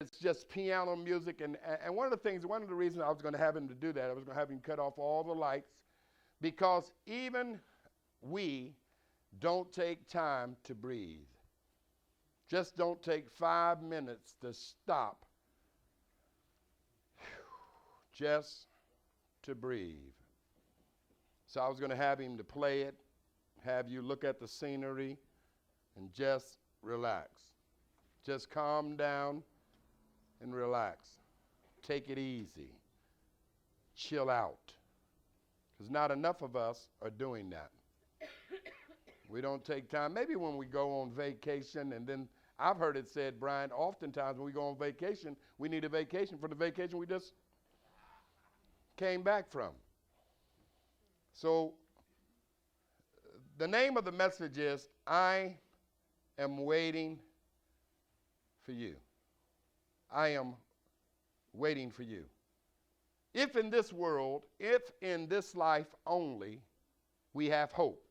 it's just piano music. And one of the reasons I was going to have him to do that, I was going to have him cut off all the lights, because even we don't take time to breathe. Just don't take 5 minutes to stop just to breathe. So I was going to have him to play it, have you look at the scenery, and just relax. Just calm down and relax. Take it easy. Chill out. Because not enough of us are doing that. We don't take time. Maybe when we go on vacation, and then I've heard it said, Brian, oftentimes when we go on vacation, we need a vacation for the vacation we just came back from. So the name of the message is, I am waiting for you. I am waiting for you. If in this world, if in this life only, we have hope,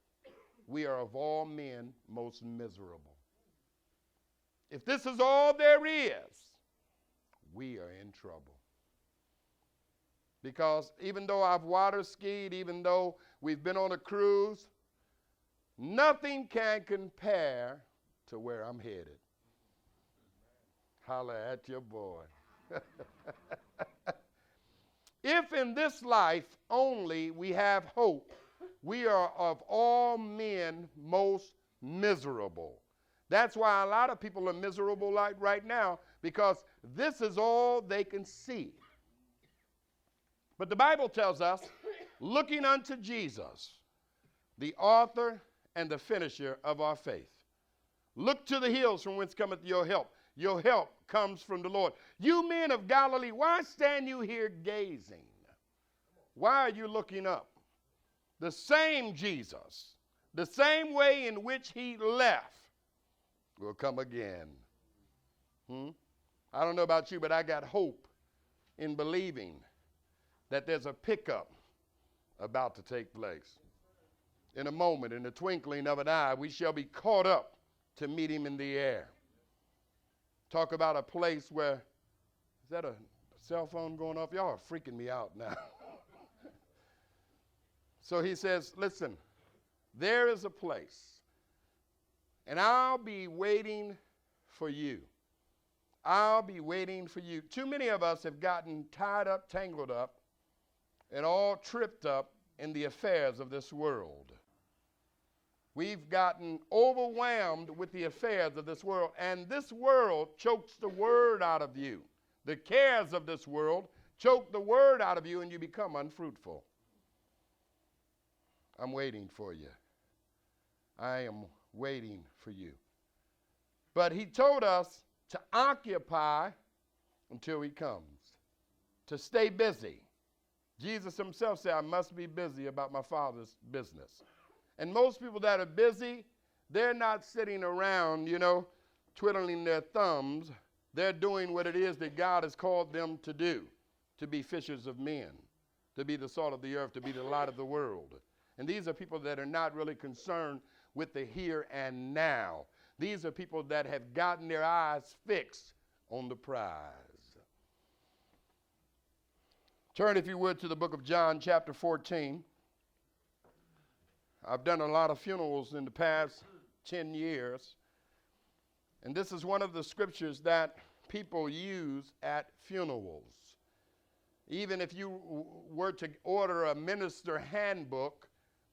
we are of all men most miserable. If this is all there is, we are in trouble. Because even though I've water skied, even though we've been on a cruise, nothing can compare to where I'm headed. Holler at your boy. If in this life only we have hope, we are of all men most miserable. That's why a lot of people are miserable right now, because this is all they can see. But the Bible tells us, looking unto Jesus, the author and the finisher of our faith. Look to the hills from whence cometh your help. Your help comes from the Lord. You men of Galilee, why stand you here gazing? Why are you looking up? The same Jesus, the same way in which he left, will come again. I don't know about you, but I got hope in believing that there's a pickup about to take place. In a moment, in the twinkling of an eye, we shall be caught up to meet him in the air. Talk about a place where, is that a cell phone going off? Y'all are freaking me out now. So he says, listen, there is a place, and I'll be waiting for you. I'll be waiting for you. Too many of us have gotten tied up, tangled up, and all tripped up in the affairs of this world. We've gotten overwhelmed with the affairs of this world, and this world chokes the word out of you. The cares of this world choke the word out of you, and you become unfruitful. I'm waiting for you. I am waiting for you. But he told us to occupy until he comes, to stay busy. Jesus himself said, I must be busy about my Father's business. And most people that are busy, they're not sitting around, twiddling their thumbs. They're doing what it is that God has called them to do, to be fishers of men, to be the salt of the earth, to be the light of the world. And these are people that are not really concerned with the here and now. These are people that have gotten their eyes fixed on the prize. Turn, if you would, to the book of John, chapter 14. I've done a lot of funerals in the past 10 years. And this is one of the scriptures that people use at funerals. Even if you were to order a minister handbook,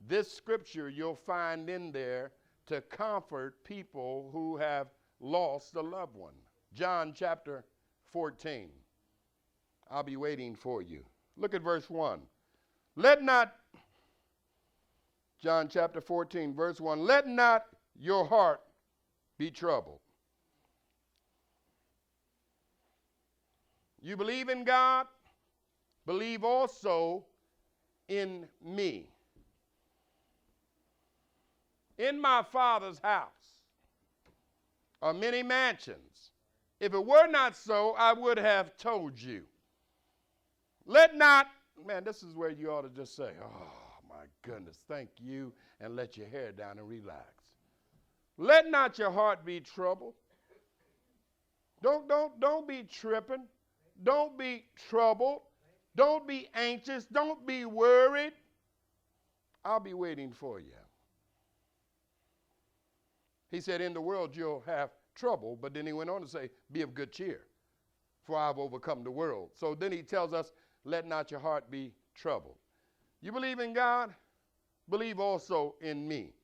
this scripture you'll find in there to comfort people who have lost a loved one. John chapter 14. I'll be waiting for you. Look at verse 1. John chapter 14, verse 1. Let not your heart be troubled. You believe in God? Believe also in me. In my Father's house are many mansions. If it were not so, I would have told you. Let not, man, this is where you ought to just say, oh my goodness, thank you, and let your hair down and relax. Let not your heart be troubled. Don't be tripping. Don't be troubled. Don't be anxious. Don't be worried. I'll be waiting for you. He said, in the world you'll have trouble, but then he went on to say, be of good cheer, for I've overcome the world. So then he tells us, let not your heart be troubled. You believe in God? Believe also in me.